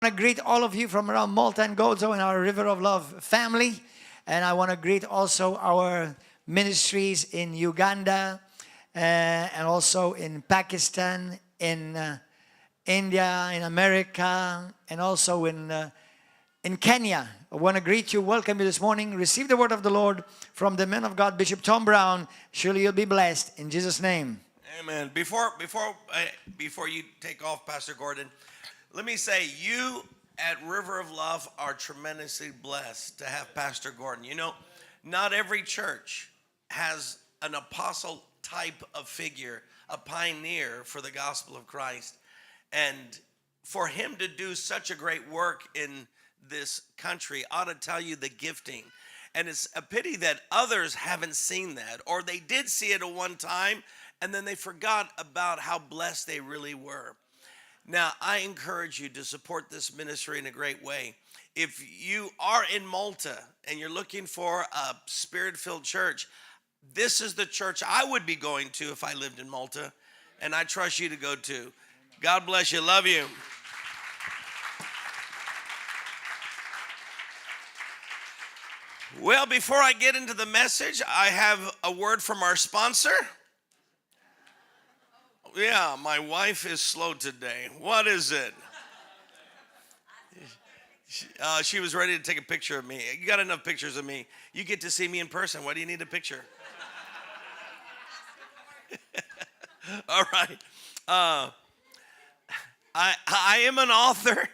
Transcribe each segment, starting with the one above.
I want to greet all of you from around Malta and Gozo and our River of Love family. And I want to greet also our ministries in Uganda and also in Pakistan, in India, in America, and also in Kenya. I want to greet you, welcome you this morning. Receive the word of the Lord from the man of God, Bishop Tom Brown. Surely you'll be blessed in Jesus' name. Amen. Before you take off, Pastor Gordon, let me say you at River of Love are tremendously blessed to have Pastor Gordon. You know, not every church has an apostle type of figure, a pioneer for the gospel of Christ. And for him to do such a great work in this country ought to tell you the gifting. And it's a pity that others haven't seen that, or they did see it at one time and then they forgot about how blessed they really were. Now, I encourage you to support this ministry in a great way. If you are in Malta and you're looking for a spirit-filled church, this is the church I would be going to if I lived in Malta, and I trust you to go too. God bless you. Love you. Well, before I get into the message, I have a word from our sponsor. Yeah, my wife is slow today. What is it? She was ready to take a picture of me. You got enough pictures of me. You get to see me in person. Why do you need a picture? All right. I am an author,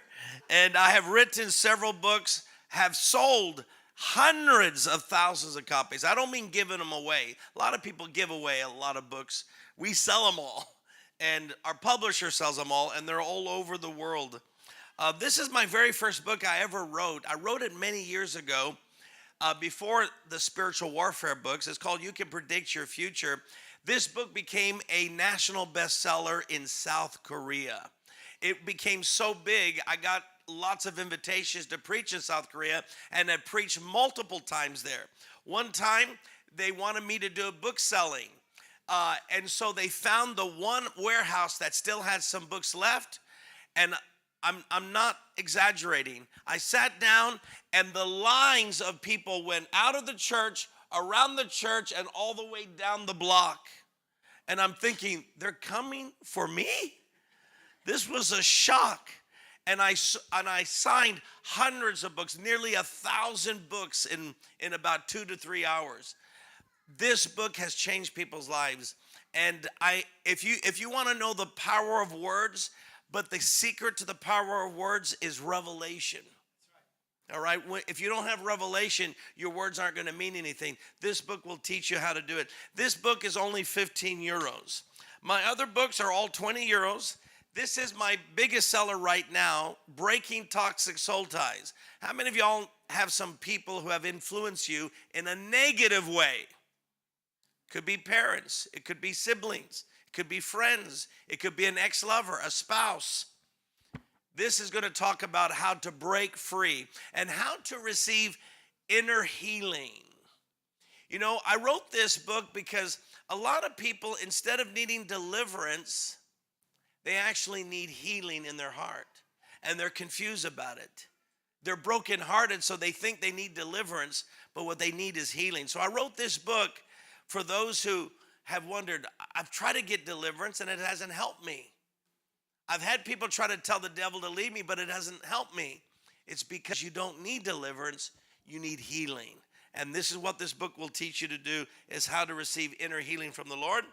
and I have written several books, have sold hundreds of thousands of copies. I don't mean giving them away. A lot of people give away a lot of books. We sell them all. And our publisher sells them all, and they're all over the world. This is my very first book I ever wrote. I wrote it many years ago before the spiritual warfare books. It's called You Can Predict Your Future. This book became a national bestseller in South Korea. It became so big, I got lots of invitations to preach in South Korea, and I preached multiple times there. One time, they wanted me to do a book selling. And so they found the one warehouse that still had some books left, and I'm not exaggerating. I sat down, and the lines of people went out of the church, around the church, and all the way down the block. And I'm thinking, they're coming for me? This was a shock. And I signed hundreds of books, nearly 1,000 books in about 2 to 3 hours. This book has changed people's lives. And if you want to know the power of words, but the secret to the power of words is revelation. All right? If you don't have revelation, your words aren't going to mean anything. This book will teach you how to do it. This book is only 15 euros. My other books are all 20 euros. This is my biggest seller right now, Breaking Toxic Soul Ties. How many of y'all have some people who have influenced you in a negative way? Could be parents, it could be siblings, it could be friends, it could be an ex-lover, a spouse. This is going to talk about how to break free and how to receive inner healing. You know, I wrote this book because a lot of people, instead of needing deliverance, they actually need healing in their heart, and they're confused about it. They're brokenhearted, so they think they need deliverance, but what they need is healing. So I wrote this book for those who have wondered, I've tried to get deliverance and it hasn't helped me. I've had people try to tell the devil to leave me, but it hasn't helped me. It's because you don't need deliverance, you need healing. And this is what this book will teach you to do, is how to receive inner healing from the Lord.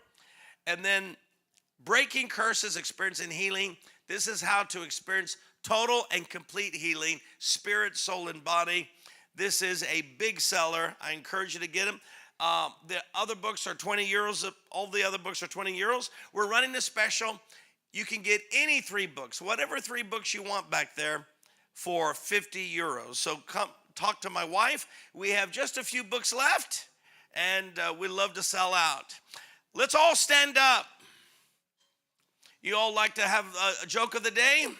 And then Breaking Curses, Experiencing Healing. This is how to experience total and complete healing, spirit, soul, and body. This is a big seller. I encourage you to get them. The other books are 20 euros. All the other books are 20 euros. We're running a special. You can get any 3 books, whatever 3 books you want back there, for 50 euros. So come talk to my wife. We have just a few books left, and we'd love to sell out. Let's all stand up. You all like to have a joke of the day? Yes.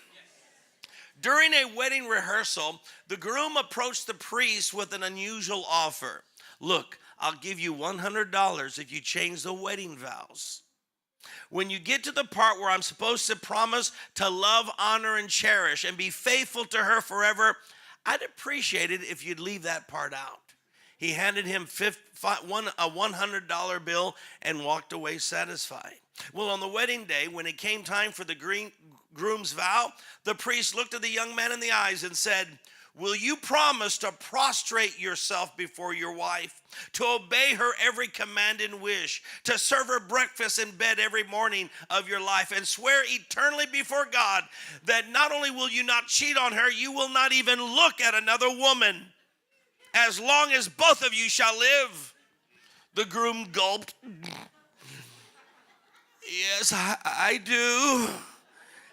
During a wedding rehearsal, the groom approached the priest with an unusual offer. Look, I'll give you $100 if you change the wedding vows. When you get to the part where I'm supposed to promise to love, honor, and cherish and be faithful to her forever, I'd appreciate it if you'd leave that part out. He handed him a $100 bill and walked away satisfied. Well, on the wedding day, when it came time for the groom's vow, the priest looked at the young man in the eyes and said, will you promise to prostrate yourself before your wife, to obey her every command and wish, to serve her breakfast in bed every morning of your life, and swear eternally before God that not only will you not cheat on her, you will not even look at another woman as long as both of you shall live? The groom gulped. Yes, I do.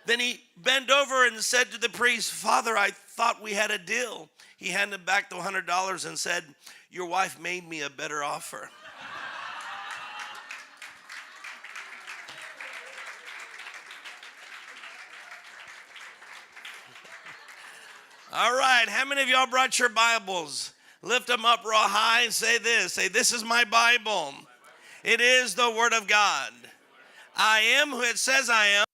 Then he bent over and said to the priest, Father, I thought we had a deal. He handed back the $100 and said, your wife made me a better offer. All right, how many of y'all brought your Bibles? Lift them up real high and say this. Say, this is my Bible. It is the Word of God. I am who it says I am.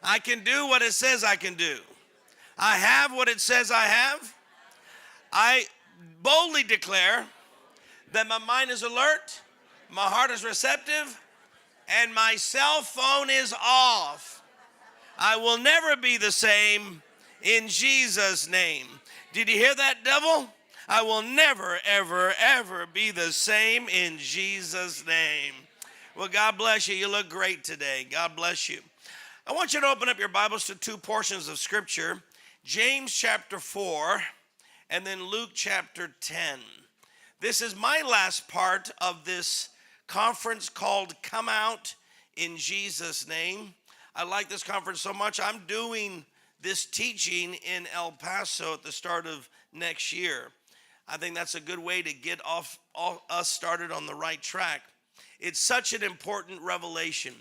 I can do what it says I can do. I have what it says I have. I boldly declare that my mind is alert, my heart is receptive, and my cell phone is off. I will never be the same in Jesus' name. Did you hear that, devil? I will never, ever, ever be the same in Jesus' name. Well, God bless you. You look great today. God bless you. I want you to open up your Bibles to two portions of Scripture, James chapter 4 and then Luke chapter 10. This is my last part of this conference called Come Out in Jesus' Name. I like this conference so much. I'm doing this teaching in El Paso at the start of next year. I think that's a good way to get us started on the right track. It's such an important revelation.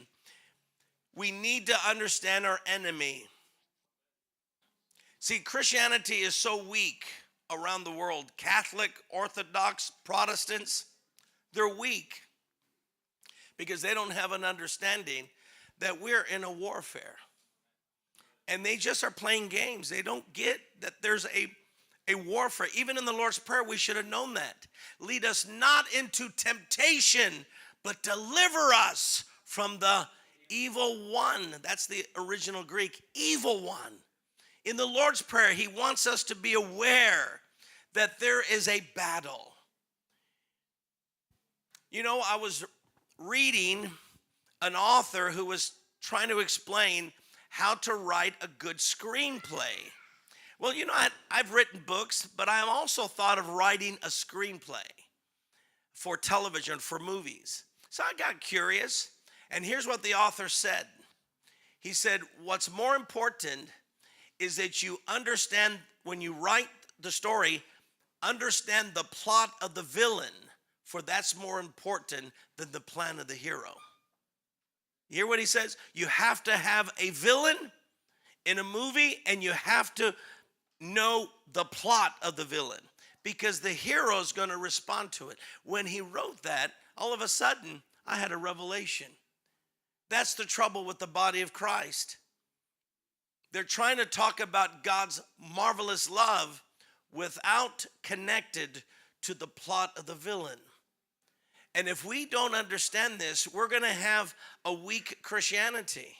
We need to understand our enemy. See, Christianity is so weak around the world. Catholic, Orthodox, Protestants, they're weak because they don't have an understanding that we're in a warfare. And they just are playing games. They don't get that there's a warfare. Even in the Lord's Prayer, we should have known that. Lead us not into temptation, but deliver us from the evil one. That's the original Greek, evil one. In the Lord's Prayer, he wants us to be aware that there is a battle. You know, I was reading an author who was trying to explain how to write a good screenplay. Well, you know, I've written books, but I've also thought of writing a screenplay for television, for movies. So I got curious, and here's what the author said. He said, what's more important is that you understand, when you write the story, understand the plot of the villain, for that's more important than the plan of the hero. You hear what he says? You have to have a villain in a movie, and you have to know the plot of the villain, because the hero is going to respond to it. When he wrote that, all of a sudden, I had a revelation. That's the trouble with the body of Christ. They're trying to talk about God's marvelous love without connected to the plot of the villain. And if we don't understand this, we're going to have a weak Christianity.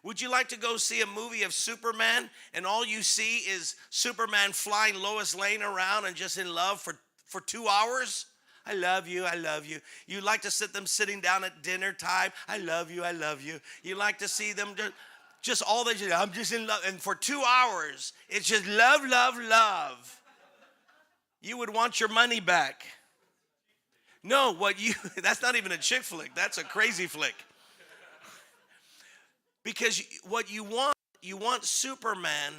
Would you like to go see a movie of Superman and all you see is Superman flying Lois Lane around and just in love for 2 hours? I love you, I love you. You like to sit them sitting down at dinner time. I love you, I love you. You like to see them just all they do. I'm just in love. And for 2 hours, it's just love, love, love. You would want your money back. No, that's not even a chick flick. That's a crazy flick. Because what you want Superman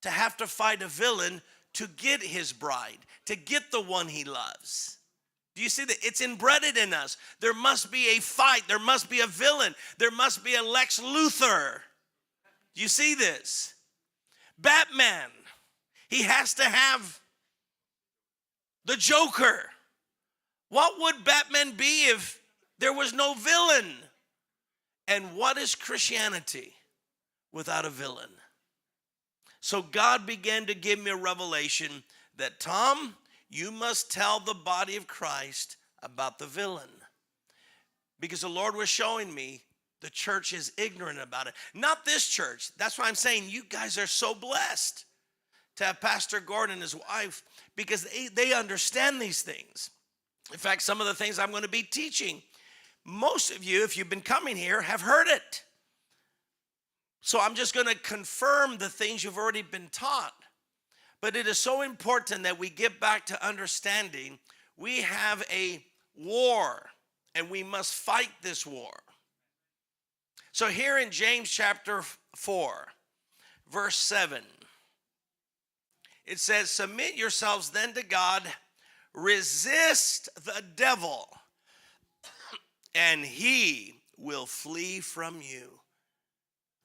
to have to fight a villain to get his bride, to get the one he loves. Do you see that? It's inbred in us. There must be a fight. There must be a villain. There must be a Lex Luthor. Do you see this? Batman, he has to have the Joker. What would Batman be if there was no villain? And what is Christianity without a villain? So God began to give me a revelation that, Tom, you must tell the body of Christ about the villain. Because the Lord was showing me the church is ignorant about it. Not this church. That's why I'm saying you guys are so blessed to have Pastor Gordon and his wife, because they understand these things. In fact, some of the things I'm going to be teaching, most of you, if you've been coming here, have heard it. So I'm just going to confirm the things you've already been taught. But it is so important that we get back to understanding we have a war, and we must fight this war. So here in James chapter 4, verse 7, it says, submit yourselves then to God, resist the devil, and he will flee from you.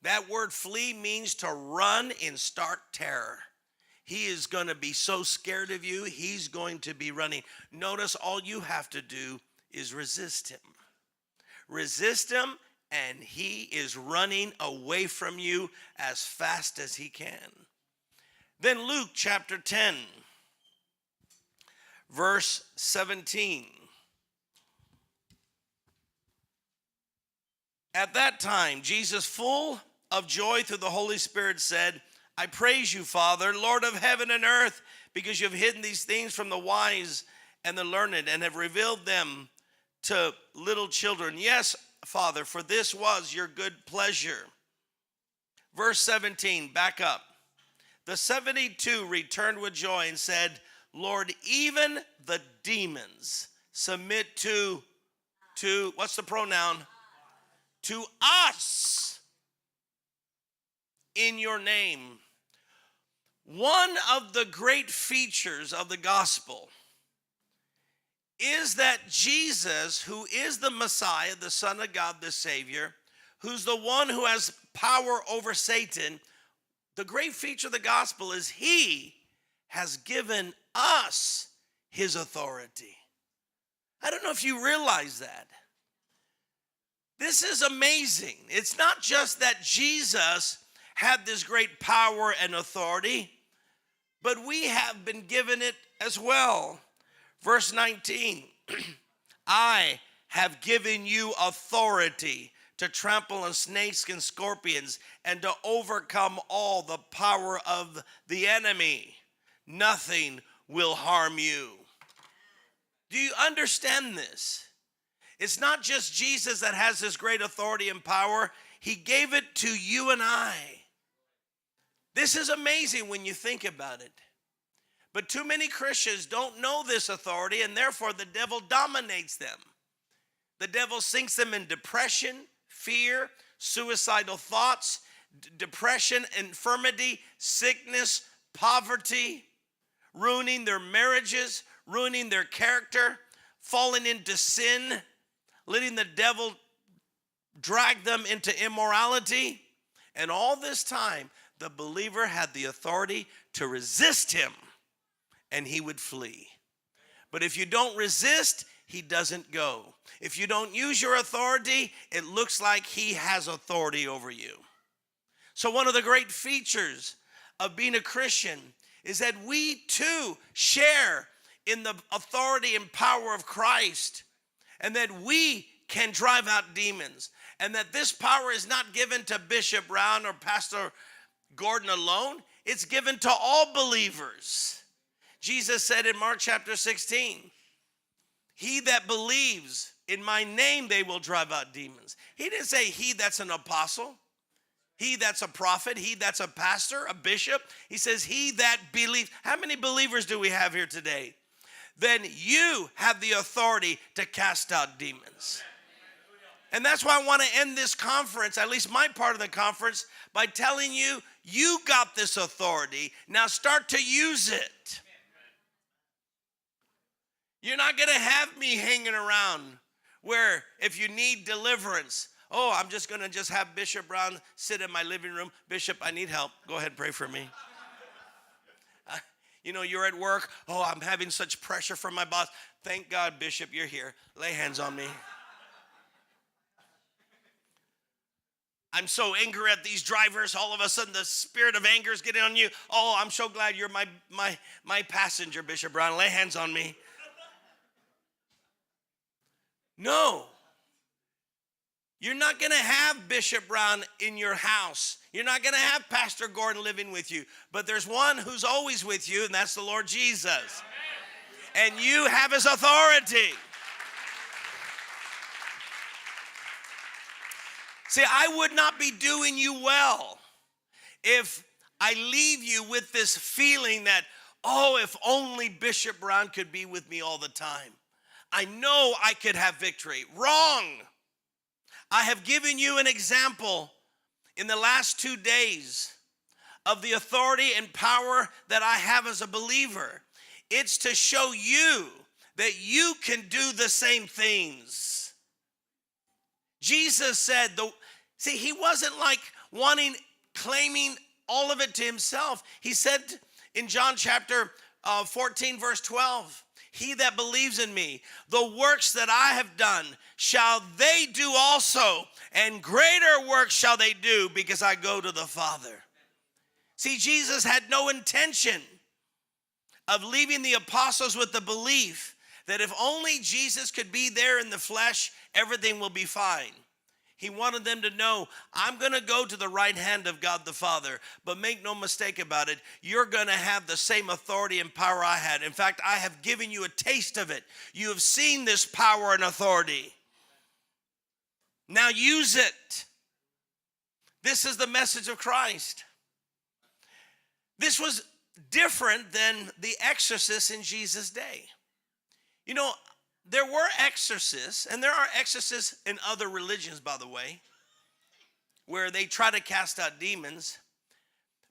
That word flee means to run in stark terror. He is going to be so scared of you, he's going to be running. Notice all you have to do is resist him. Resist him, and he is running away from you as fast as he can. Then Luke chapter 10, verse 17. At that time, Jesus, full of joy through the Holy Spirit, said, I praise you, Father, Lord of heaven and earth, because you have hidden these things from the wise and the learned and have revealed them to little children. Yes, Father, for this was your good pleasure. Verse 17, back up. The 72 returned with joy and said, Lord, even the demons submit to what's the pronoun? To us in your name. One of the great features of the gospel is that Jesus, who is the Messiah, the Son of God, the Savior, who's the one who has power over Satan, the great feature of the gospel is he has given us his authority. I don't know if you realize that. This is amazing. It's not just that Jesus had this great power and authority, but we have been given it as well. Verse 19, I have given you authority to trample on snakes and scorpions and to overcome all the power of the enemy. Nothing will harm you. Do you understand this? It's not just Jesus that has this great authority and power. He gave it to you and I. This is amazing when you think about it. But too many Christians don't know this authority, and therefore the devil dominates them. The devil sinks them in depression, fear, suicidal thoughts, depression, infirmity, sickness, poverty, ruining their marriages, ruining their character, falling into sin, letting the devil drag them into immorality. And all this time, the believer had the authority to resist him, and he would flee. But if you don't resist, he doesn't go. If you don't use your authority, it looks like he has authority over you. So one of the great features of being a Christian is that we too share in the authority and power of Christ, and that we can drive out demons, and that this power is not given to Bishop Brown or Pastor Gordon alone. It's given to all believers. Jesus said in Mark chapter 16, he that believes in my name, they will drive out demons. He didn't say he that's an apostle, he that's a prophet, he that's a pastor, a bishop. He says he that believes. How many believers do we have here today? Then you have the authority to cast out demons. And that's why I want to end this conference, at least my part of the conference, by telling you, you got this authority. Now start to use it. You're not going to have me hanging around where if you need deliverance, oh, I'm just going to just have Bishop Brown sit in my living room. Bishop, I need help. Go ahead and pray for me. You're at work. Oh, I'm having such pressure from my boss. Thank God, Bishop, you're here. Lay hands on me. I'm so angry at these drivers. All of a sudden, the spirit of anger is getting on you. Oh, I'm so glad you're my passenger, Bishop Brown. Lay hands on me. No. You're not going to have Bishop Brown in your house. You're not going to have Pastor Gordon living with you. But there's one who's always with you, and that's the Lord Jesus. Amen. And you have his authority. See, I would not be doing you well if I leave you with this feeling that, oh, if only Bishop Brown could be with me all the time. I know I could have victory. Wrong. I have given you an example in the last 2 days of the authority and power that I have as a believer. It's to show you that you can do the same things. Jesus said, he wasn't like claiming all of it to himself. He said in John chapter 14, verse 12, he that believes in me, the works that I have done, shall they do also, and greater works shall they do, because I go to the Father. See, Jesus had no intention of leaving the apostles with the belief that if only Jesus could be there in the flesh, everything will be fine. He wanted them to know, I'm going to go to the right hand of God the Father, but make no mistake about it, you're going to have the same authority and power I had. In fact, I have given you a taste of it. You have seen this power and authority. Now use it. This is the message of Christ. This was different than the exorcists in Jesus' day. You know, there were exorcists, and there are exorcists in other religions, by the way, where they try to cast out demons,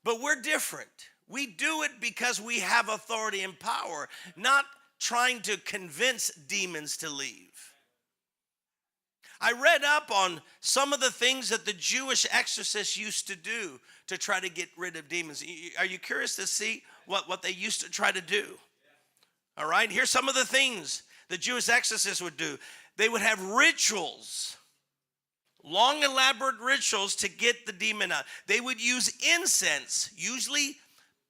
but we're different. We do it because we have authority and power, not trying to convince demons to leave. I read up on some of the things that the Jewish exorcists used to do to try to get rid of demons. Are you curious to see what they used to try to do? All right, here's some of the things the Jewish exorcists would do. They would have rituals, long elaborate rituals to get the demon out. They would use incense, usually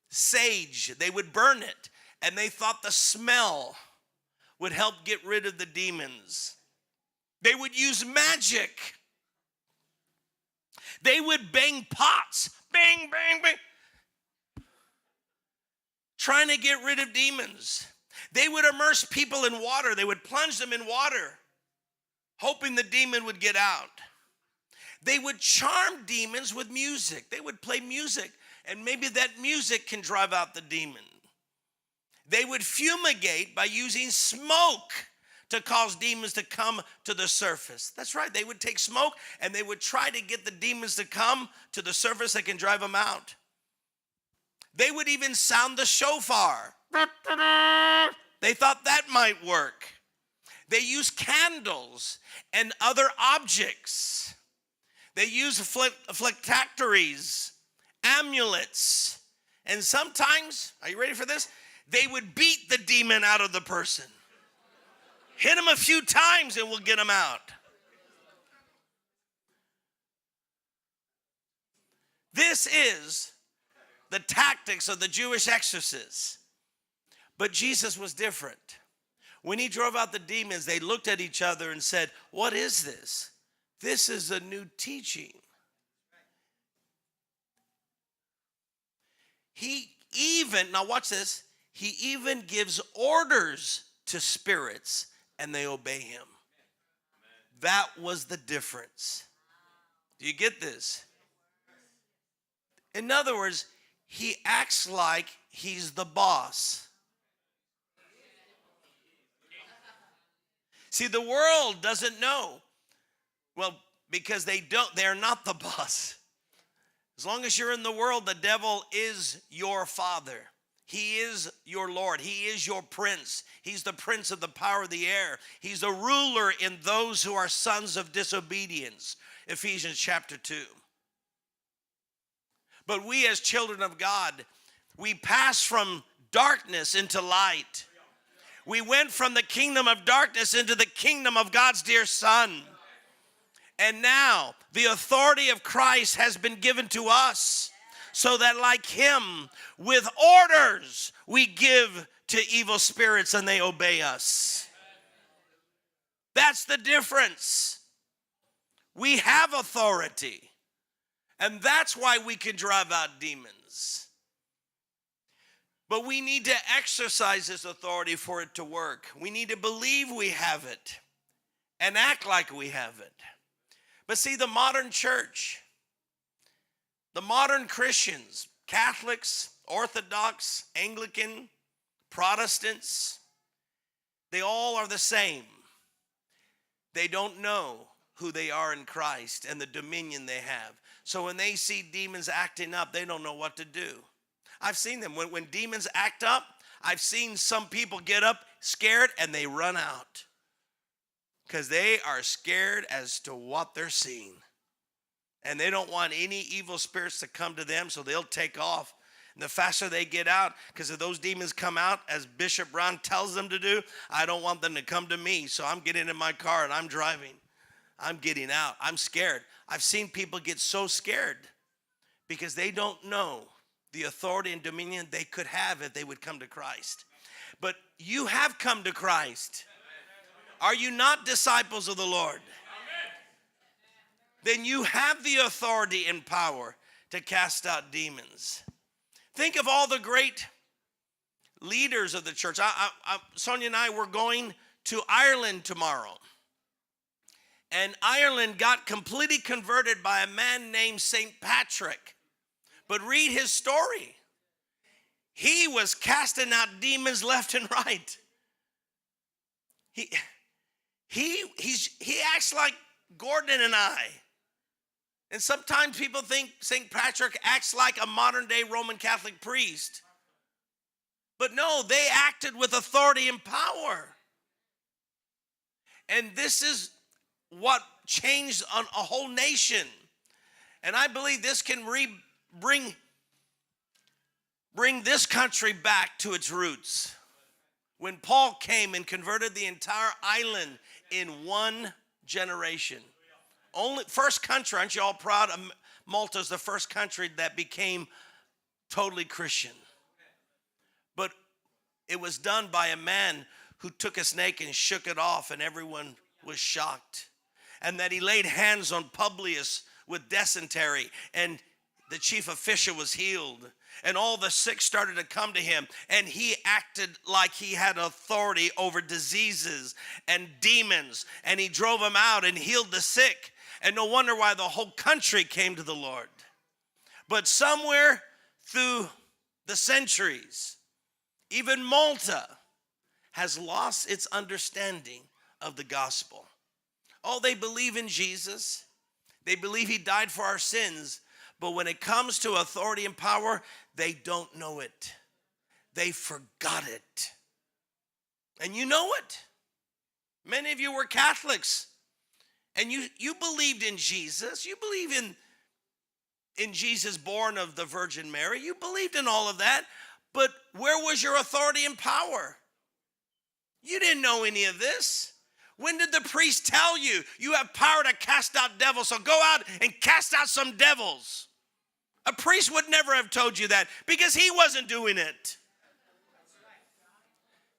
sage. They would burn it, and they thought the smell would help get rid of the demons. They would use magic. They would bang pots, bang, bang, bang, trying to get rid of demons. They would immerse people in water. They would plunge them in water, hoping the demon would get out. They would charm demons with music. They would play music, and maybe that music can drive out the demon. They would fumigate by using smoke to cause demons to come to the surface. That's right. They would take smoke, and they would try to get the demons to come to the surface that can drive them out. They would even sound the shofar. They thought that might work. They used candles and other objects. They used phylacteries, amulets, and sometimes, are you ready for this? They would beat the demon out of the person. Hit him a few times and we'll get him out. This is the tactics of the Jewish exorcists. But Jesus was different. When he drove out the demons, they looked at each other and said, what is this? This is a new teaching. Now watch this, he even gives orders to spirits and they obey him. That was the difference. Do you get this? In other words, he acts like he's the boss. See, the world doesn't know. Well, because they're not the boss. As long as you're in the world, the devil is your father. He is your Lord. He is your prince. He's the prince of the power of the air. He's the ruler in those who are sons of disobedience. Ephesians chapter 2. But we as children of God, we pass from darkness into light. We went from the kingdom of darkness into the kingdom of God's dear Son. And now the authority of Christ has been given to us, so that like him, with orders, we give to evil spirits and they obey us. That's the difference. We have authority. And that's why we can drive out demons. But we need to exercise this authority for it to work. We need to believe we have it and act like we have it. But see, the modern church, the modern Christians, Catholics, Orthodox, Anglican, Protestants, they all are the same. They don't know who they are in Christ and the dominion they have. So when they see demons acting up, they don't know what to do. I've seen them. When demons act up, I've seen some people get up scared and they run out because they are scared as to what they're seeing. And they don't want any evil spirits to come to them, so they'll take off. And the faster they get out, because if those demons come out, as Bishop Brown tells them to do, I don't want them to come to me. So I'm getting in my car and I'm driving. I'm getting out. I'm scared. I've seen people get so scared because they don't know the authority and dominion they could have if they would come to Christ. But you have come to Christ. Are you not disciples of the Lord? Then you have the authority and power to cast out demons. Think of all the great leaders of the church. Sonia and I were going to Ireland tomorrow. And Ireland got completely converted by a man named St. Patrick. But read his story. He was casting out demons left and right. He acts like Gordon and I. And sometimes people think St. Patrick acts like a modern day Roman Catholic priest. But no, they acted with authority and power. And this is what changed a whole nation. And I believe this can bring this country back to its roots. When Paul came and converted the entire island in one generation. First country, aren't you all proud? Malta is the first country that became totally Christian. But it was done by a man who took a snake and shook it off, and everyone was shocked. And that he laid hands on Publius with dysentery, and the chief official was healed. And all the sick started to come to him, and he acted like he had authority over diseases and demons, and he drove them out and healed the sick. And no wonder why the whole country came to the Lord. But somewhere through the centuries, even Malta has lost its understanding of the gospel. Oh, they believe in Jesus. They believe he died for our sins. But when it comes to authority and power, they don't know it. They forgot it. And you know it. Many of you were Catholics. And you believed in Jesus. You believe in Jesus born of the Virgin Mary. You believed in all of that. But where was your authority and power? You didn't know any of this. When did the priest tell you you have power to cast out devils? So go out and cast out some devils. A priest would never have told you that because he wasn't doing it.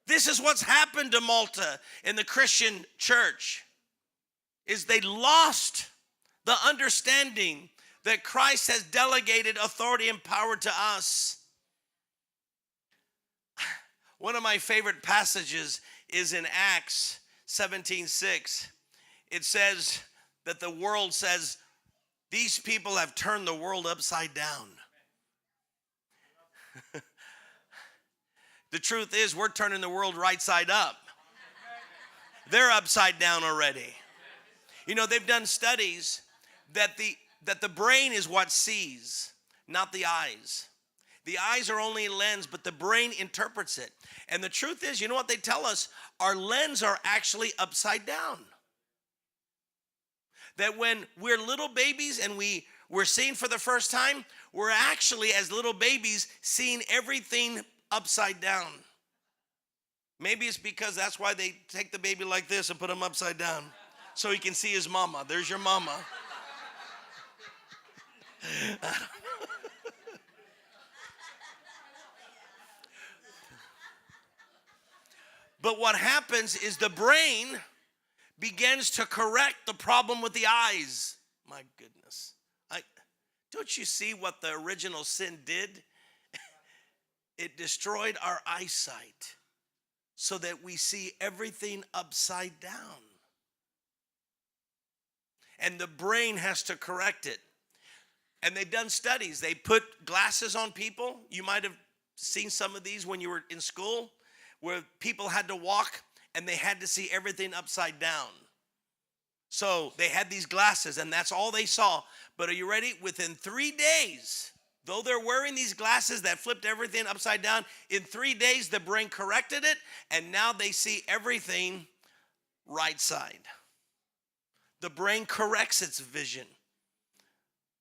This is what's happened to Malta in the Christian church. Is they lost the understanding that Christ has delegated authority and power to us. One of my favorite passages is in Acts 17:6. It says that the world says, these people have turned the world upside down. The truth is, we're turning the world right side up. They're upside down already. You know, they've done studies that the brain is what sees, not the eyes. The eyes are only a lens, but the brain interprets it. And the truth is, you know what they tell us? Our lens are actually upside down. That when we're little babies and we're seeing for the first time, we're actually, as little babies, seeing everything upside down. Maybe it's because that's why they take the baby like this and put them upside down. so he can see his mama. There's your mama. But what happens is the brain begins to correct the problem with the eyes. My goodness. Don't you see what the original sin did? It destroyed our eyesight so that we see everything upside down. And the brain has to correct it. And they've done studies. They put glasses on people. You might have seen some of these when you were in school, where people had to walk and they had to see everything upside down. So they had these glasses and that's all they saw. But are you ready? Within 3 days, though they're wearing these glasses that flipped everything upside down, in 3 days the brain corrected it and now they see everything right side. The brain corrects its vision.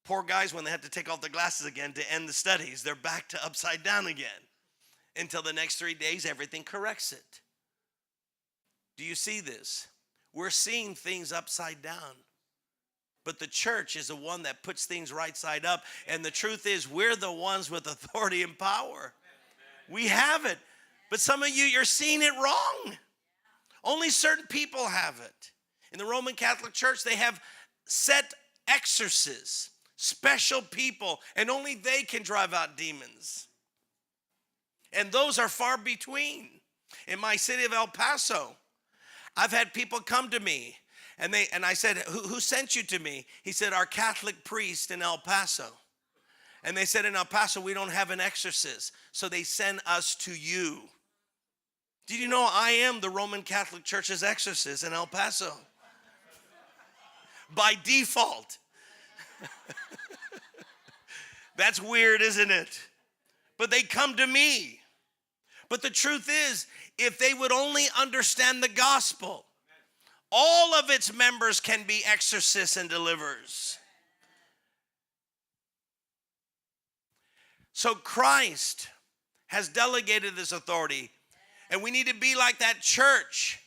Poor guys, when they had to take off the glasses again to end the studies, they're back to upside down again. Until the next 3 days, everything corrects it. Do you see this? We're seeing things upside down. But the church is the one that puts things right side up. And the truth is, we're the ones with authority and power. We have it. But some of you, you're seeing it wrong. Only certain people have it. In the Roman Catholic Church, they have set exorcists, special people, and only they can drive out demons. And those are far between. In my city of El Paso, I've had people come to me, and I said, who sent you to me? He said, our Catholic priest in El Paso. And they said, in El Paso, we don't have an exorcist, so they send us to you. Did you know I am the Roman Catholic Church's exorcist in El Paso? By default. That's weird, isn't it? But they come to me. But the truth is, if they would only understand the gospel, all of its members can be exorcists and deliverers. So Christ has delegated this authority, and we need to be like that church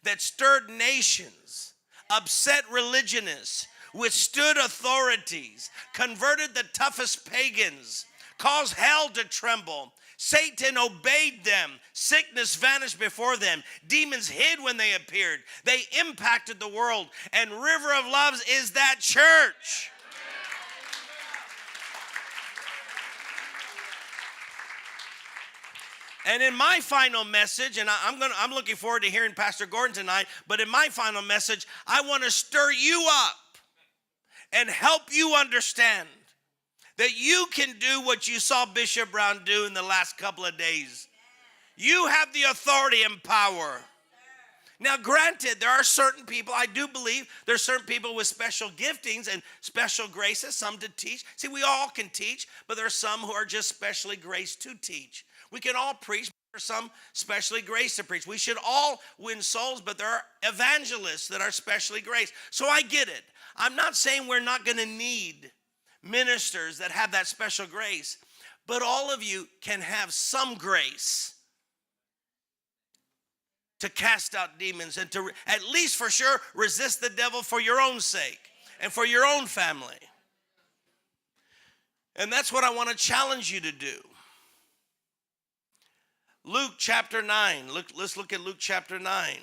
that stirred nations, upset religionists, withstood authorities, converted the toughest pagans, caused hell to tremble. Satan obeyed them. Sickness vanished before them. Demons hid when they appeared. They impacted the world. And River of Loves is that church. And in my final message, and I'm looking forward to hearing Pastor Gordon tonight, but in my final message, I want to stir you up and help you understand that you can do what you saw Bishop Brown do in the last couple of days. You have the authority and power. Now, granted, there are certain people, I do believe there's certain people with special giftings and special graces, some to teach. See, we all can teach, but there are some who are just specially graced to teach. We can all preach, but there are some specially graced to preach. We should all win souls, but there are evangelists that are specially graced. So I get it. I'm not saying we're not going to need ministers that have that special grace, but all of you can have some grace to cast out demons and to at least for sure resist the devil for your own sake and for your own family. And that's what I want to challenge you to do. Luke chapter 9. Let's look at Luke chapter 9.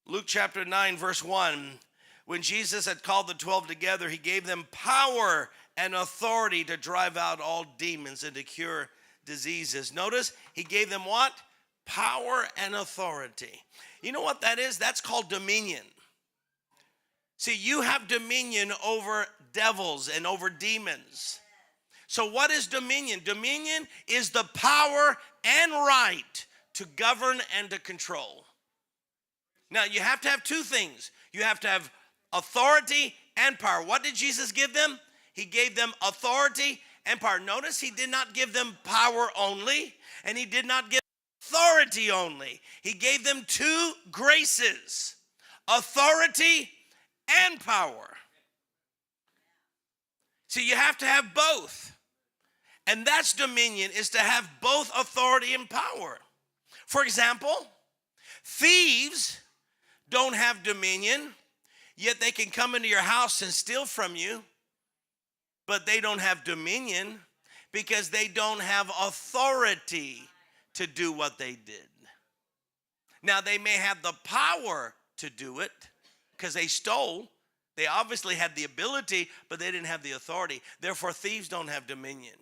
Luke chapter 9, verse 1. When Jesus had called the 12 together, he gave them power and authority to drive out all demons and to cure diseases. Notice, he gave them what? Power and authority. You know what that is? That's called dominion. See, you have dominion over devils and over demons. So what is dominion? Dominion is the power and right to govern and to control. Now, you have to have two things. You have to have authority and power. What did Jesus give them? He gave them authority and power. Notice he did not give them power only, and he did not give authority only. He gave them two graces, authority and power. So you have to have both. And that's dominion, is to have both authority and power. For example, Thieves don't have dominion, yet they can come into your house and steal from you, but they don't have dominion because they don't have authority to do what they did. Now, they may have the power to do it because they stole. They obviously had the ability, but they didn't have the authority. Therefore, thieves don't have dominion.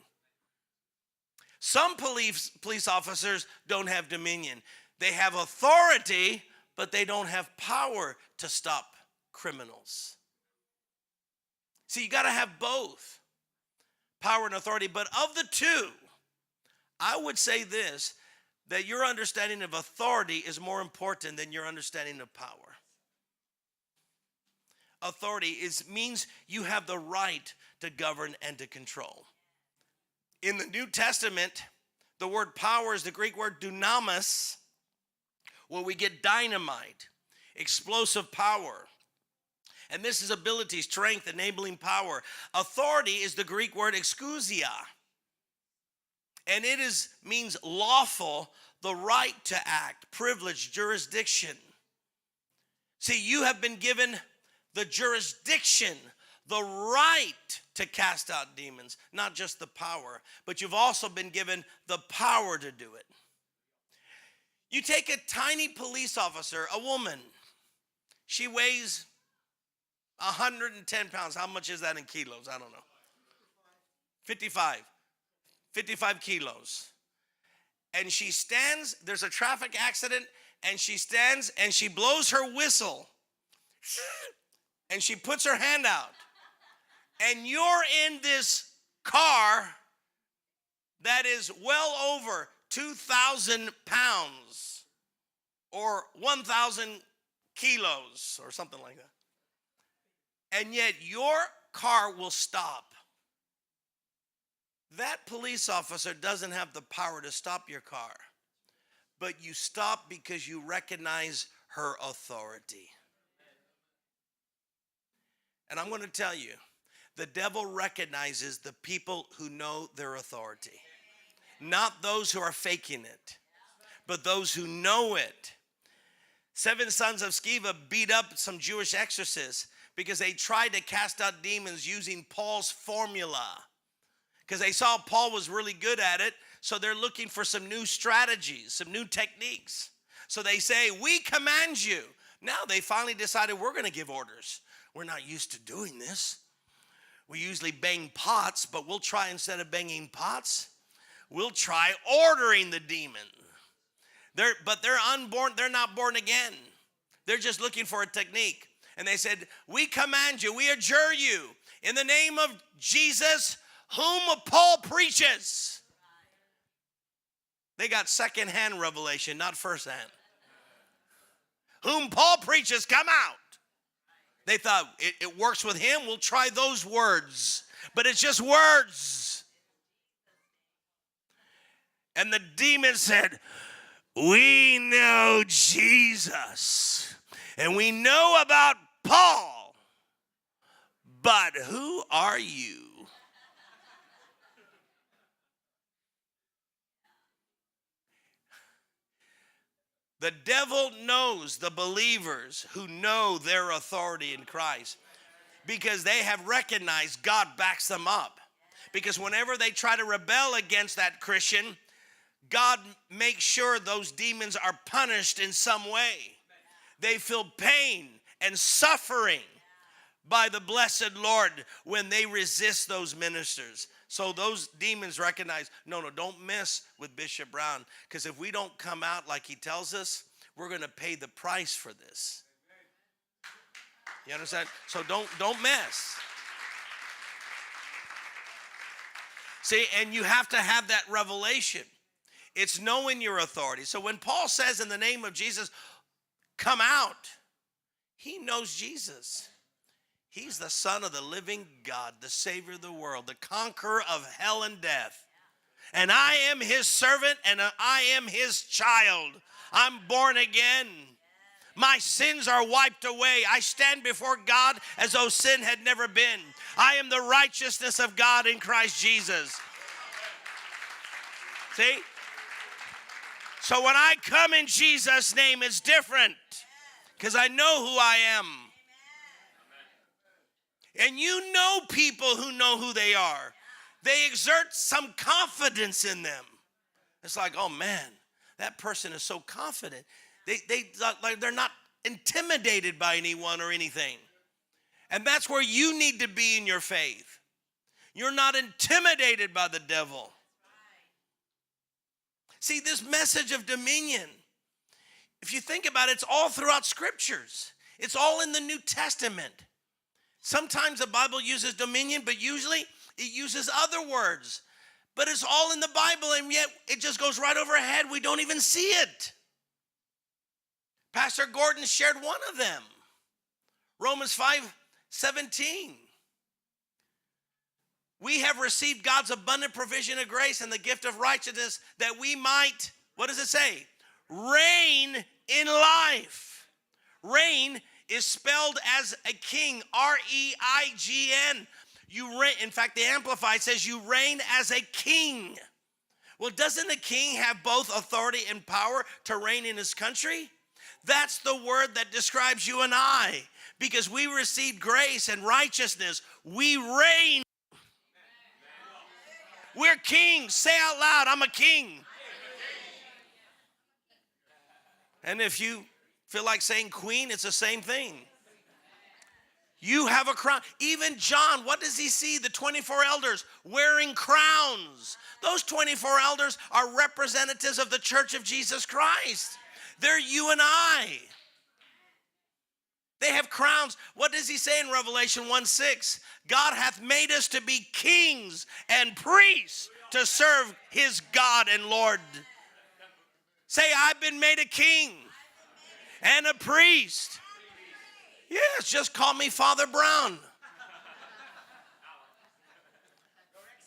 Some police officers don't have dominion. They have authority, but they don't have power to stop criminals. See, you got to have both power and authority. But of the two, I would say this, that your understanding of authority is more important than your understanding of power. Authority means you have the right to govern and to control. In the New Testament, the word power is the Greek word dunamis, where we get dynamite, explosive power. And this is ability, strength, enabling power. Authority is the Greek word exousia. And it means lawful, the right to act, privilege, jurisdiction. See, you have been given the jurisdiction, the right to cast out demons, not just the power, but you've also been given the power to do it. You take a tiny police officer, a woman, she weighs 110 pounds. How much is that in kilos? I don't know. 55 kilos. And she stands, there's a traffic accident, and she stands and she blows her whistle. And she puts her hand out. And you're in this car that is well over 2,000 pounds or 1,000 kilos or something like that. And yet your car will stop. That police officer doesn't have the power to stop your car, but you stop because you recognize her authority. And I'm going to tell you, the devil recognizes the people who know their authority, not those who are faking it, but those who know it. 7 sons of Sceva beat up some Jewish exorcists because they tried to cast out demons using Paul's formula. Because they saw Paul was really good at it, so they're looking for some new strategies, some new techniques. So they say, we command you. Now they finally decided we're going to give orders. We're not used to doing this. We usually bang pots, but we'll try, instead of banging pots, we'll try ordering the demon. But they're unborn, they're not born again. They're just looking for a technique. And they said, we command you, we adjure you, in the name of Jesus, whom Paul preaches. They got second-hand revelation, not first-hand. Whom Paul preaches, come out. They thought, it works with him, we'll try those words. But it's just words. And the demon said, we know Jesus, and we know about Paul, but who are you? The devil knows the believers who know their authority in Christ because they have recognized God backs them up. Because whenever they try to rebel against that Christian, God makes sure those demons are punished in some way. They feel pain and suffering by the blessed Lord when they resist those ministers. So those demons recognize, no, don't mess with Bishop Brown, because if we don't come out like he tells us, we're going to pay the price for this. You understand? So don't mess. See, and you have to have that revelation. It's knowing your authority. So when Paul says in the name of Jesus, come out, he knows Jesus. He's the Son of the living God, the Savior of the world, the conqueror of hell and death. And I am his servant and I am his child. I'm born again. My sins are wiped away. I stand before God as though sin had never been. I am the righteousness of God in Christ Jesus. See? So when I come in Jesus' name, it's different because I know who I am. And you know people who know who they are. They exert some confidence in them. It's like, oh man, that person is so confident. They're not intimidated by anyone or anything. And that's where you need to be in your faith. You're not intimidated by the devil. See, this message of dominion, if you think about it, it's all throughout scriptures. It's all in the New Testament. Sometimes the Bible uses dominion, but usually it uses other words. But it's all in the Bible, and yet it just goes right over our head. We don't even see it. Pastor Gordon shared one of them. Romans 5:17. We have received God's abundant provision of grace and the gift of righteousness that we might, what does it say? Reign in life. Reign is spelled as a king, R-E-I-G-N. You reign. In fact, the Amplified says you reign as a king. Well, doesn't a king have both authority and power to reign in his country? That's the word that describes you and I. Because we received grace and righteousness, we reign. We're kings. Say out loud, I'm a king. And if you feel like saying queen, it's the same thing. You have a crown. Even John, what does he see? The 24 elders wearing crowns. Those 24 elders are representatives of the Church of Jesus Christ. They're you and I. They have crowns. What does he say in Revelation 1:6? God hath made us to be kings and priests to serve his God and Lord. Say, I've been made a king and a priest. Yes, just call me Father Brown.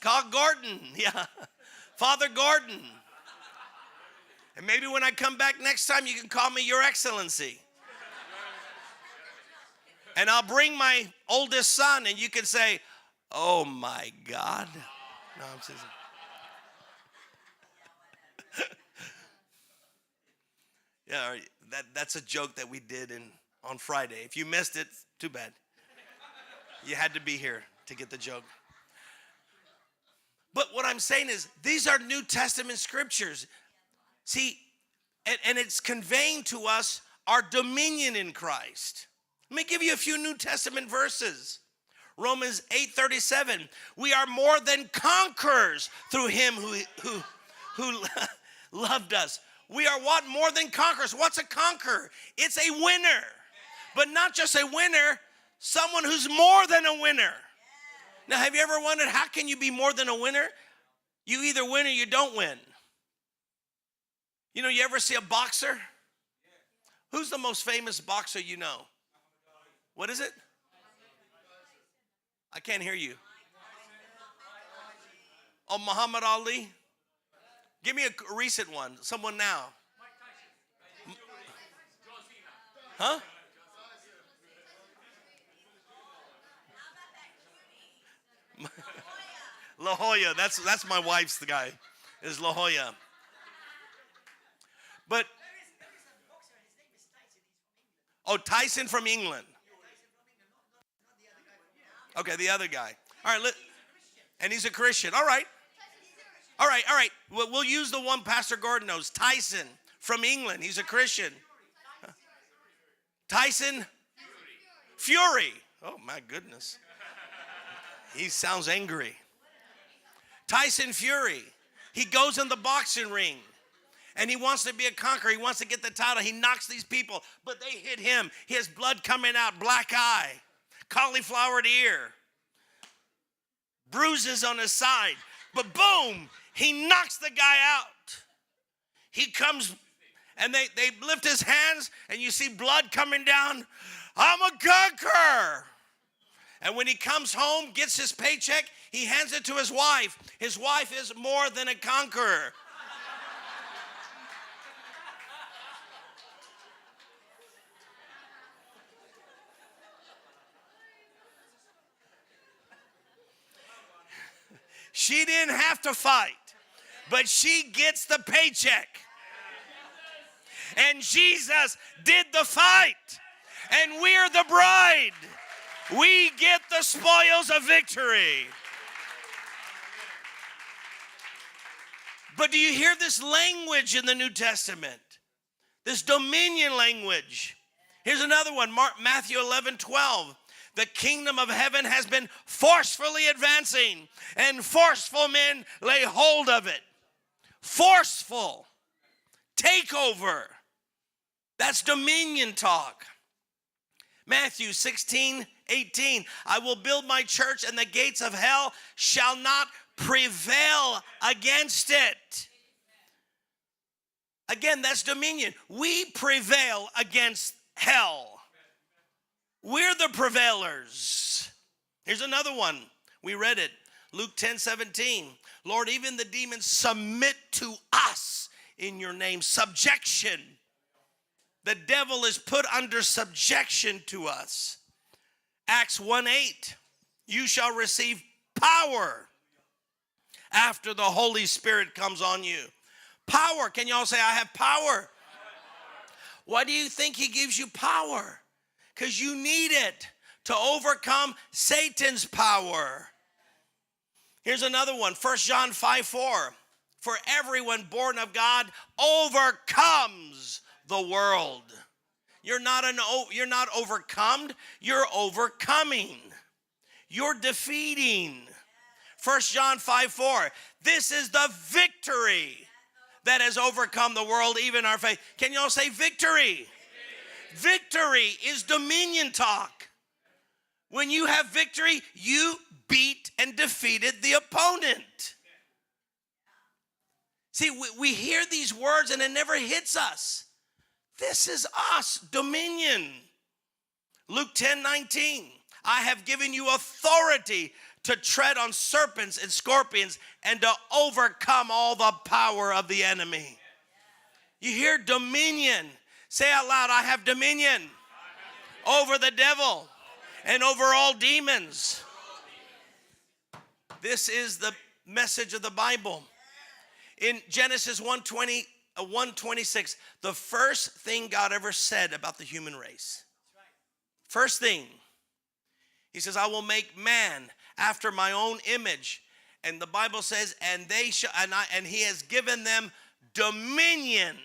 Call Gordon, yeah. Father Gordon. And maybe when I come back next time, you can call me Your Excellency. And I'll bring my oldest son, and you can say, oh my God. No, I'm just... Yeah, that's a joke that we did on Friday. If you missed it, too bad. You had to be here to get the joke. But what I'm saying is, these are New Testament scriptures. See, and it's conveying to us our dominion in Christ. Let me give you a few New Testament verses. Romans 8:37. We are more than conquerors through him who loved us. We are what? More than conquerors. What's a conqueror? It's a winner. But not just a winner, someone who's more than a winner. Now, have you ever wondered, how can you be more than a winner? You either win or you don't win. You know, you ever see a boxer? Who's the most famous boxer you know? What is it? I can't hear you. Oh, Muhammad Ali? Give me a recent one. Someone now. Huh? La Jolla. That's my wife's the guy. Is La Jolla. But oh, Tyson from England. Okay, the other guy. All right, and he's a Christian. All right. We'll use the one Pastor Gordon knows. Tyson from England. He's a Christian. Tyson Fury. Oh, my goodness. He sounds angry. Tyson Fury. He goes in the boxing ring. And he wants to be a conqueror. He wants to get the title. He knocks these people. But they hit him. He has blood coming out. Black eye. Cauliflowered ear. Bruises on his side. But boom. He knocks the guy out. He comes, and they lift his hands, and you see blood coming down. I'm a conqueror. And when he comes home, gets his paycheck, he hands it to his wife. His wife is more than a conqueror. She didn't have to fight, but she gets the paycheck. And Jesus did the fight. And we're the bride. We get the spoils of victory. But do you hear this language in the New Testament? This dominion language. Here's another one, Matthew 11:12. The kingdom of heaven has been forcefully advancing, and forceful men lay hold of it. Forceful. Takeover. That's dominion talk. Matthew 16:18. I will build my church, and the gates of hell shall not prevail against it. Again, that's dominion. We prevail against hell. We're the prevailers. Here's another one. We read it. Luke 10:17. Lord, even the demons submit to us in your name. Subjection. The devil is put under subjection to us. Acts 1:8. You shall receive power after the Holy Spirit comes on you. Power. Can y'all say, I have power? Why do you think he gives you power? Because you need it to overcome Satan's power. Here's another one, 1 John 5:4. For everyone born of God overcomes the world. You're not overcome, you're overcoming. You're defeating. 1 John 5:4. This is the victory that has overcome the world, even our faith. Can y'all say victory? Victory is dominion talk. When you have victory, you beat and defeated the opponent. See, we hear these words and it never hits us. This is us, dominion. Luke 10:19. I have given you authority to tread on serpents and scorpions and to overcome all the power of the enemy. You hear dominion. Say out loud, I have dominion over the devil and over all demons. This is the message of the Bible. In Genesis 1:26, the first thing God ever said about the human race. First thing, he says, I will make man after my own image. And the Bible says, and they shall, and he has given them dominion.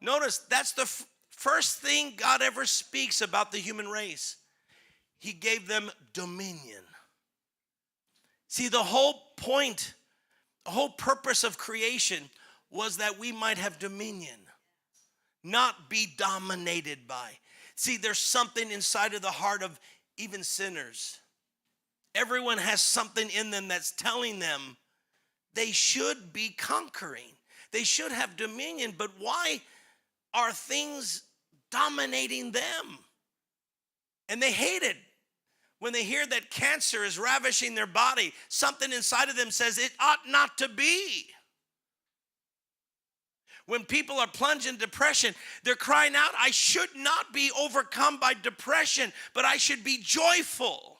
Notice that's the first thing God ever speaks about the human race. He gave them dominion. See, the whole point, the whole purpose of creation was that we might have dominion, not be dominated by. See, there's something inside of the heart of even sinners. Everyone has something in them that's telling them they should be conquering. They should have dominion, but why are things dominating them? And they hate it. When they hear that cancer is ravishing their body, something inside of them says it ought not to be. When people are plunged in depression, they're crying out, I should not be overcome by depression, but I should be joyful.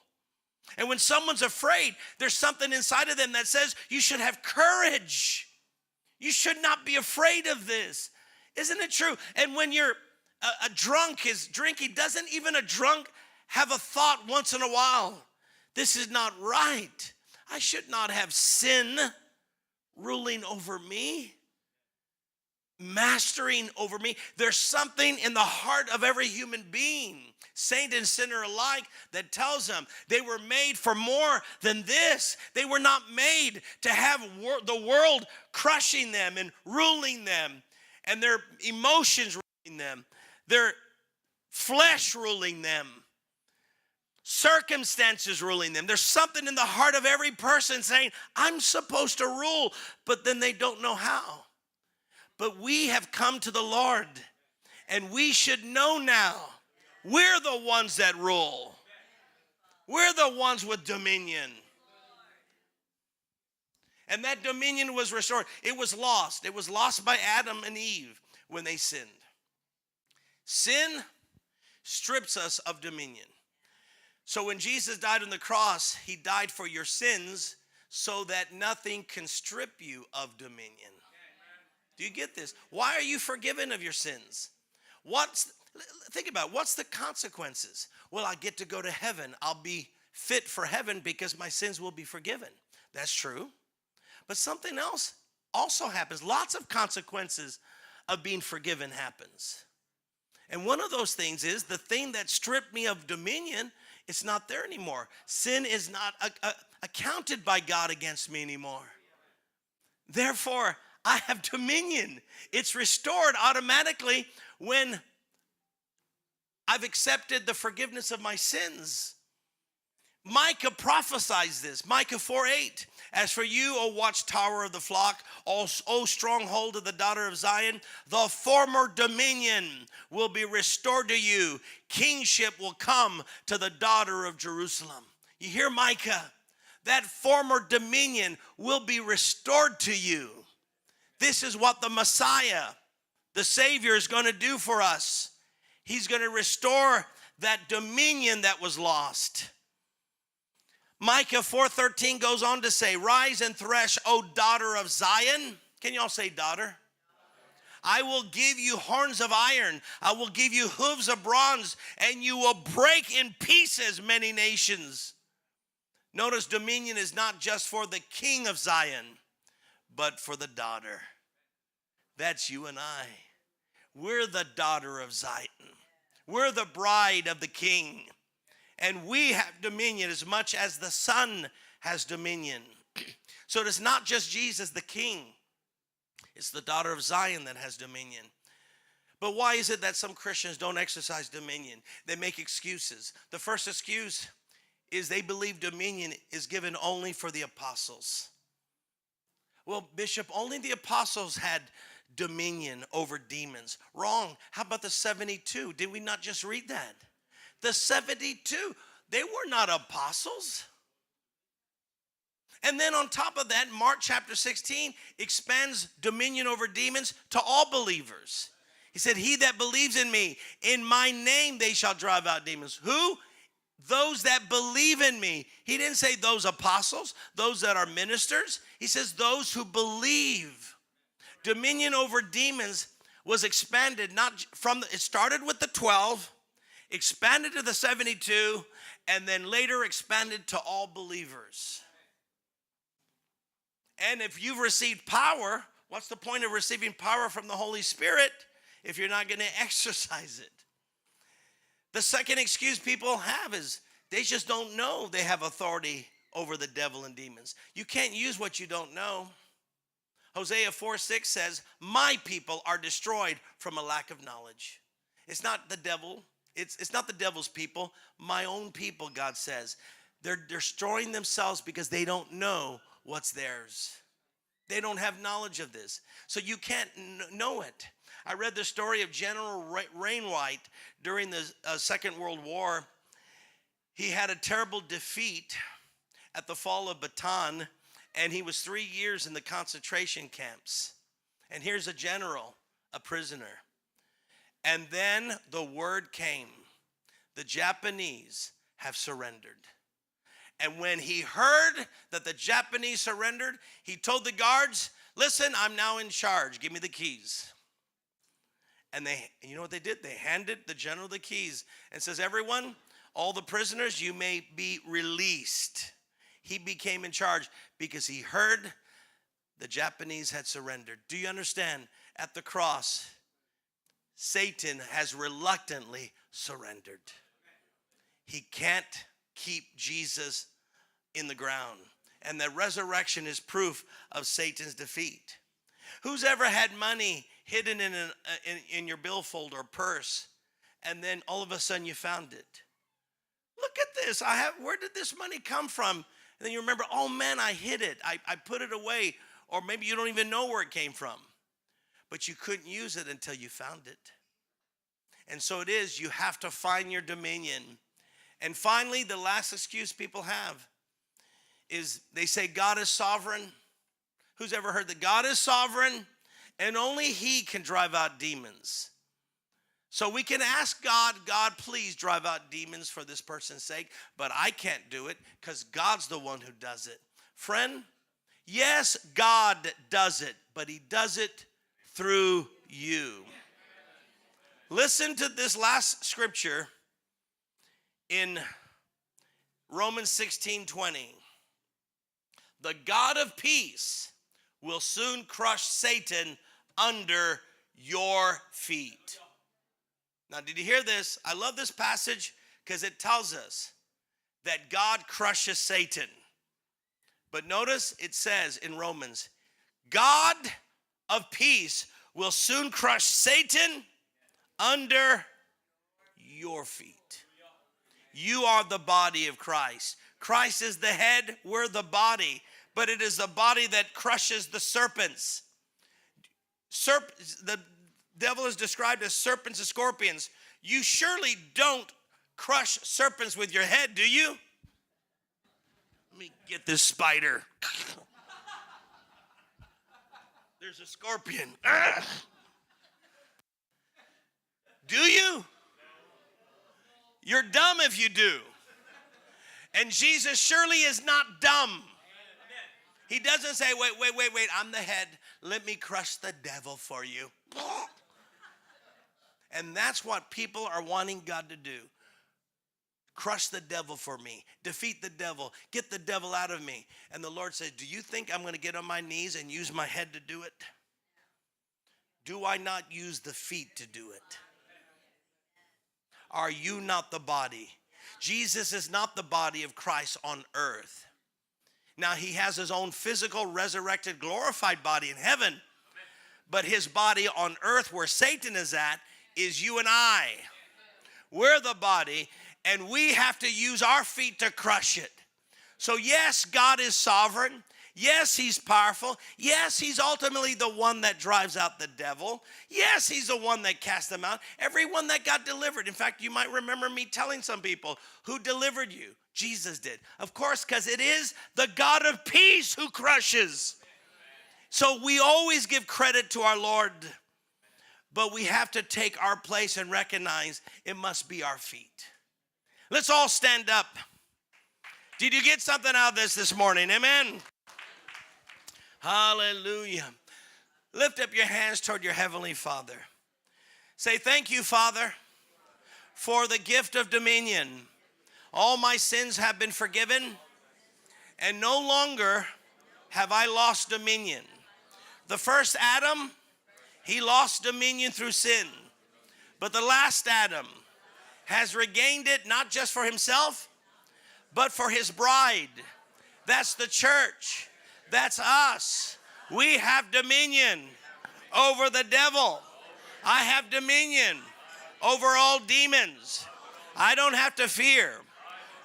And when someone's afraid, there's something inside of them that says you should have courage. You should not be afraid of this. Isn't it true? And when you're a drunk is drinking, doesn't even a drunk have a thought once in a while? This is not right. I should not have sin ruling over me, mastering over me. There's something in the heart of every human being, saint and sinner alike, that tells them they were made for more than this. They were not made to have the world crushing them and ruling them, and their emotions ruling them, their flesh ruling them, circumstances ruling them. There's something in the heart of every person saying, I'm supposed to rule, but then they don't know how. But we have come to the Lord, and we should know now we're the ones that rule. We're the ones with dominion. And that dominion was restored. It was lost. It was lost by Adam and Eve when they sinned. Sin strips us of dominion. So when Jesus died on the cross, he died for your sins so that nothing can strip you of dominion. Do you get this? Why are you forgiven of your sins? Think about it. What's the consequences? Well, I get to go to heaven. I'll be fit for heaven because my sins will be forgiven. That's true. But something else also happens. Lots of consequences of being forgiven happens. And one of those things is the thing that stripped me of dominion, it's not there anymore. Sin is not accounted by God against me anymore. Therefore, I have dominion. It's restored automatically when I've accepted the forgiveness of my sins. Micah prophesies this. Micah 4:8. As for you, O watchtower of the flock, O stronghold of the daughter of Zion, the former dominion will be restored to you. Kingship will come to the daughter of Jerusalem. You hear Micah? That former dominion will be restored to you. This is what the Messiah, the Savior, is going to do for us. He's going to restore that dominion that was lost. Micah 4:13 goes on to say, rise and thresh, O daughter of Zion. Can y'all say daughter? I will give you horns of iron. I will give you hooves of bronze, and you will break in pieces many nations. Notice dominion is not just for the king of Zion, but for the daughter. That's you and I. We're the daughter of Zion. We're the bride of the king. And we have dominion as much as the Son has dominion. So it's not just Jesus the king. It's the daughter of Zion that has dominion. But why is it that some Christians don't exercise dominion? They make excuses. The first excuse is they believe dominion is given only for the apostles. Well, Bishop, only the apostles had dominion over demons. Wrong. How about the 72? Did we not just read that? The 72, they were not apostles. And then on top of that, Mark chapter 16 expands dominion over demons to all believers. He said, he that believes in me, in my name they shall drive out demons. Who? Those that believe in me. He didn't say those apostles, those that are ministers. He says those who believe. Dominion over demons was expanded, it started with the 12, expanded to the 72, and then later expanded to all believers. And if you've received power, what's the point of receiving power from the Holy Spirit if you're not going to exercise it? The second excuse people have is they just don't know they have authority over the devil and demons. You can't use what you don't know. Hosea 4:6 says, my people are destroyed from a lack of knowledge. It's not the devil. It's not the devil's people. My own people, God says. They're destroying themselves because they don't know what's theirs. They don't have knowledge of this. So you can't know it. I read the story of General Wainwright during the Second World War. He had a terrible defeat at the fall of Bataan, and he was 3 years in the concentration camps. And here's a general, a prisoner. And then the word came, the Japanese have surrendered. And when he heard that the Japanese surrendered, he told the guards, listen, I'm now in charge. Give me the keys. And you know what they did? They handed the general the keys and says, everyone, all the prisoners, you may be released. He became in charge because he heard the Japanese had surrendered. Do you understand? At the cross, Satan has reluctantly surrendered. He can't keep Jesus in the ground. And the resurrection is proof of Satan's defeat. Who's ever had money hidden in your billfold or purse, and then all of a sudden you found it? Look at this. Where did this money come from? And then you remember, oh man, I hid it. I put it away. Or maybe you don't even know where it came from. But you couldn't use it until you found it. And so it is, you have to find your dominion. And finally, the last excuse people have is they say God is sovereign. Who's ever heard that God is sovereign and only he can drive out demons? So we can ask God, God, please drive out demons for this person's sake, but I can't do it because God's the one who does it. Friend, yes, God does it, but he does it through you. Listen to this last scripture in Romans 16:20. The God of peace will soon crush Satan under your feet. Now, did you hear this? I love this passage because it tells us that God crushes Satan. But notice it says in Romans, God of peace will soon crush Satan under your feet. You are the body of Christ. Christ is the head, we're the body. But it is the body that crushes the serpents. The devil is described as serpents and scorpions. You surely don't crush serpents with your head, do you? Let me get this spider. There's a scorpion. Do you? You're dumb if you do. And Jesus surely is not dumb. He doesn't say, wait, I'm the head. Let me crush the devil for you. And that's what people are wanting God to do. Crush the devil for me. Defeat the devil. Get the devil out of me. And the Lord says, do you think I'm going to get on my knees and use my head to do it? Do I not use the feet to do it? Are you not the body? Jesus is not the body of Christ on earth. Now, he has his own physical, resurrected, glorified body in heaven. But his body on earth, where Satan is at, is you and I. We're the body, and we have to use our feet to crush it. So yes, God is sovereign. Yes, he's powerful. Yes, he's ultimately the one that drives out the devil. Yes, he's the one that cast them out. Everyone that got delivered. In fact, you might remember me telling some people, who delivered you? Jesus did. Of course, because it is the God of peace who crushes. So we always give credit to our Lord, but we have to take our place and recognize it must be our feet. Let's all stand up. Did you get something out of this morning? Amen. Hallelujah. Lift up your hands toward your heavenly Father. Say, thank you, Father, for the gift of dominion. All my sins have been forgiven, and no longer have I lost dominion. The first Adam, he lost dominion through sin. But the last Adam has regained it not just for himself, but for his bride. That's the church. That's us. We have dominion over the devil. I have dominion over all demons. I don't have to fear,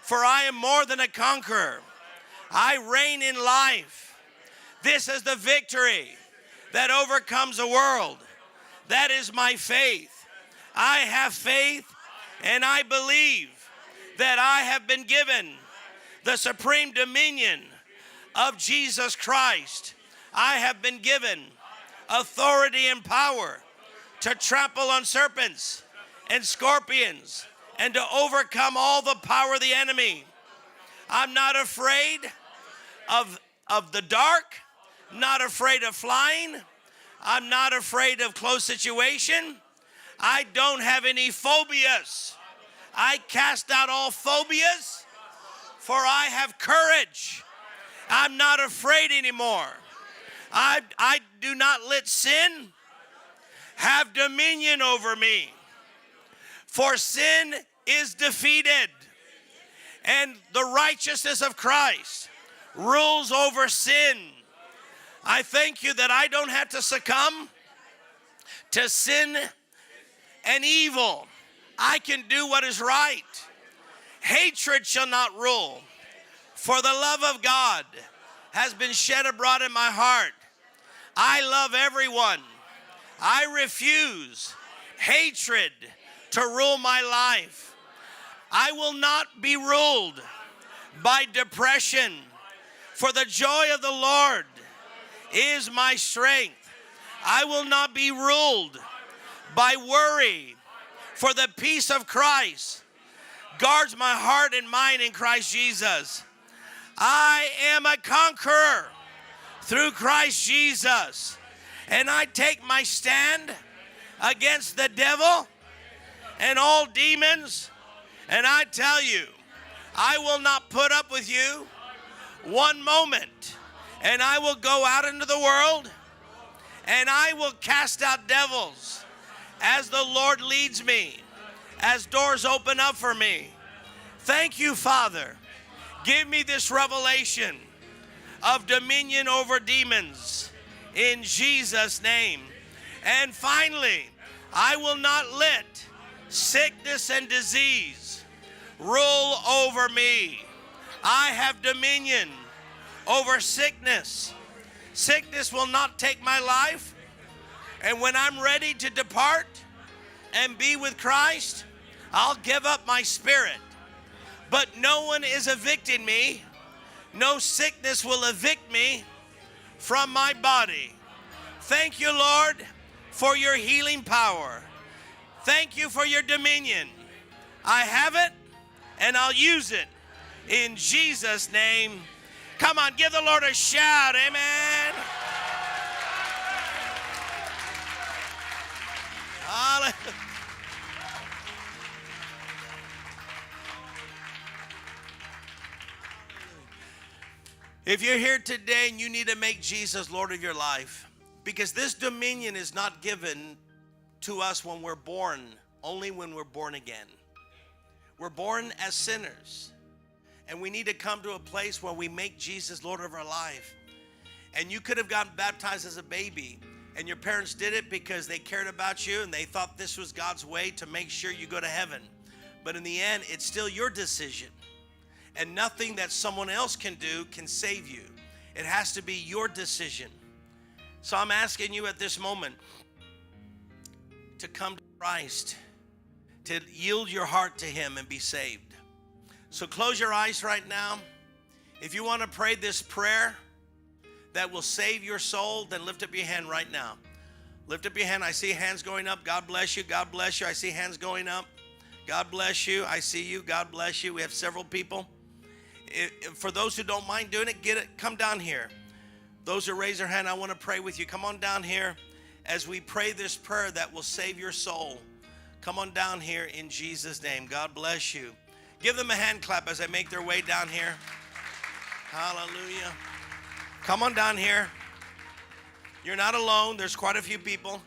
for I am more than a conqueror. I reign in life. This is the victory that overcomes the world. That is my faith. I have faith, and I believe that I have been given the supreme dominion of Jesus Christ. I have been given authority and power to trample on serpents and scorpions and to overcome all the power of the enemy. I'm not afraid of the dark, not afraid of flying. I'm not afraid of close situation. I don't have any phobias. I cast out all phobias, for I have courage. I'm not afraid anymore. I do not let sin have dominion over me. For sin is defeated, and the righteousness of Christ rules over sin. I thank you that I don't have to succumb to sin and evil. I can do what is right. Hatred shall not rule. For the love of God has been shed abroad in my heart. I love everyone. I refuse hatred to rule my life. I will not be ruled by depression, for the joy of the Lord is my strength. I will not be ruled by worry, for the peace of Christ guards my heart and mind in Christ Jesus. I am a conqueror through Christ Jesus, And I take my stand against the devil and all demons. And I tell you, I will not put up with you one moment. And I will go out into the world and I will cast out devils as the Lord leads me, as doors open up for me. Thank you, Father. Give me this revelation of dominion over demons in Jesus' name. And finally, I will not let sickness and disease rule over me. I have dominion over sickness. Sickness will not take my life. And when I'm ready to depart and be with Christ, I'll give up my spirit. But no one is evicting me. No sickness will evict me from my body. Thank you, Lord, for your healing power. Thank you for your dominion. I have it and I'll use it in Jesus' name. Come on, give the Lord a shout. Amen. Hallelujah. If you're here today and you need to make Jesus Lord of your life, because this dominion is not given to us when we're born, only when we're born again. We're born as sinners, and we need to come to a place where we make Jesus Lord of our life. And you could have gotten baptized as a baby, and your parents did it because they cared about you and they thought this was God's way to make sure you go to heaven. But in the end, it's still your decision. And nothing that someone else can do can save you. It has to be your decision. So I'm asking you at this moment to come to Christ, to yield your heart to him and be saved. So close your eyes right now. If you want to pray this prayer that will save your soul, then lift up your hand right now. Lift up your hand. I see hands going up. God bless you. God bless you. I see hands going up. God bless you. I see you. God bless you. We have several people. For those who don't mind doing it, get it. Come down here. Those who raise their hand, I want to pray with you. Come on down here as we pray this prayer that will save your soul. Come on down here in Jesus' name. God bless you. Give them a hand clap as they make their way down here. Hallelujah. Come on down here. You're not alone. There's quite a few people.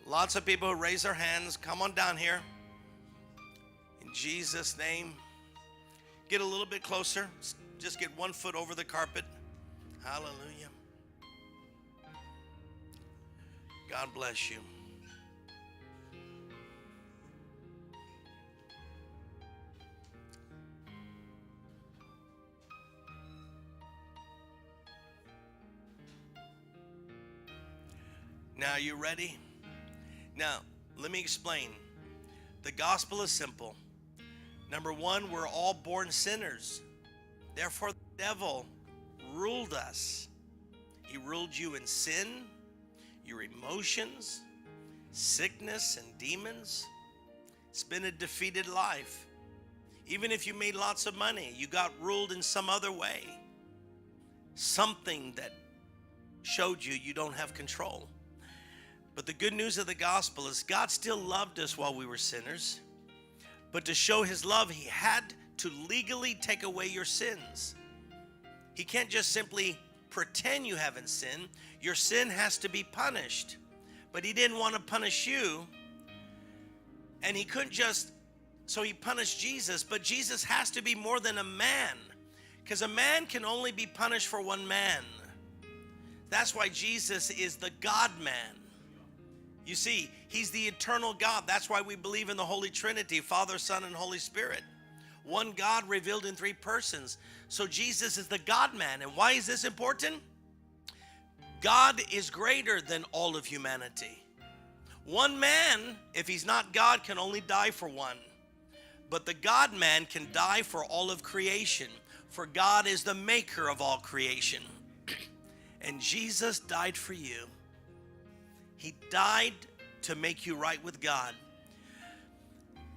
Lots of people who raise their hands. Come on down here. In Jesus' name. Get a little bit closer. Just get 1 foot over the carpet. Hallelujah. God bless you. Now, are you ready? Now, let me explain. The gospel is simple. Number one, we're all born sinners. Therefore, the devil ruled us. He ruled you in sin, your emotions, sickness, and demons. It's been a defeated life. Even if you made lots of money, you got ruled in some other way. Something that showed you don't have control. But the good news of the gospel is God still loved us while we were sinners. But to show his love, he had to legally take away your sins. He can't just simply pretend you haven't sinned. Your sin has to be punished. But he didn't want to punish you. And he couldn't just, so he punished Jesus. But Jesus has to be more than a man. Because a man can only be punished for one man. That's why Jesus is the God-man. You see, he's the eternal God. That's why we believe in the Holy Trinity, Father, Son, and Holy Spirit. One God revealed in three persons. So Jesus is the God-man. And why is this important? God is greater than all of humanity. One man, if he's not God, can only die for one. But the God-man can die for all of creation. For God is the maker of all creation. And Jesus died for you. He died to make you right with God.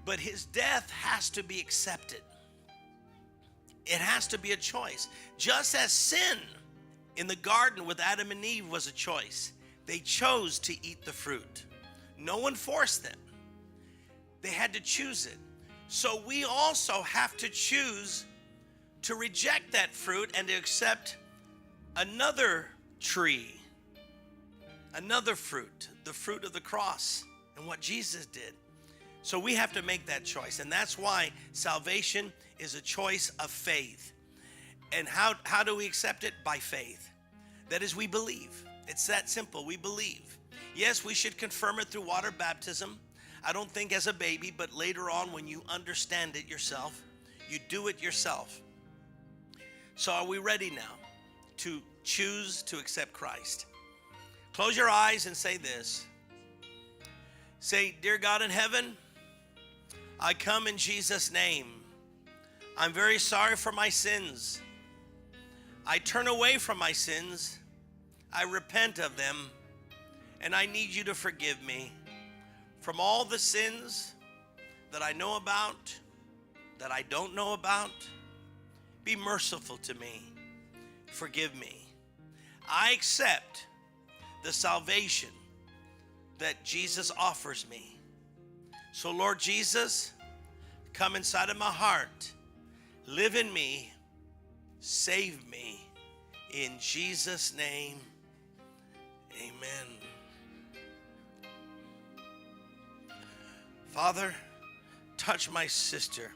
But his death has to be accepted. It has to be a choice. Just as sin In the garden with Adam and Eve was a choice. They chose to eat the fruit. No one forced them. They had to choose it. So we also have to choose to reject that fruit and to accept another tree, another fruit, the fruit of the cross and what Jesus did. So we have to make that choice. And that's why salvation is a choice of faith. And how do we accept it? By faith. That is, we believe. It's that simple. We believe. Yes, we should confirm it through water baptism. I don't think as a baby, but later on when you understand it yourself, you do it yourself. So are we ready now to choose to accept Christ? Close your eyes and say this. Say, dear God in heaven, I come in Jesus' name. I'm very sorry for my sins. I turn away from my sins. I repent of them, and I need you to forgive me from all the sins that I know about, that I don't know about. Be merciful to me. Forgive me. I accept the salvation that Jesus offers me. So Lord Jesus, come inside of my heart. Live in me. Save me. In Jesus' name, amen. Father, touch my sister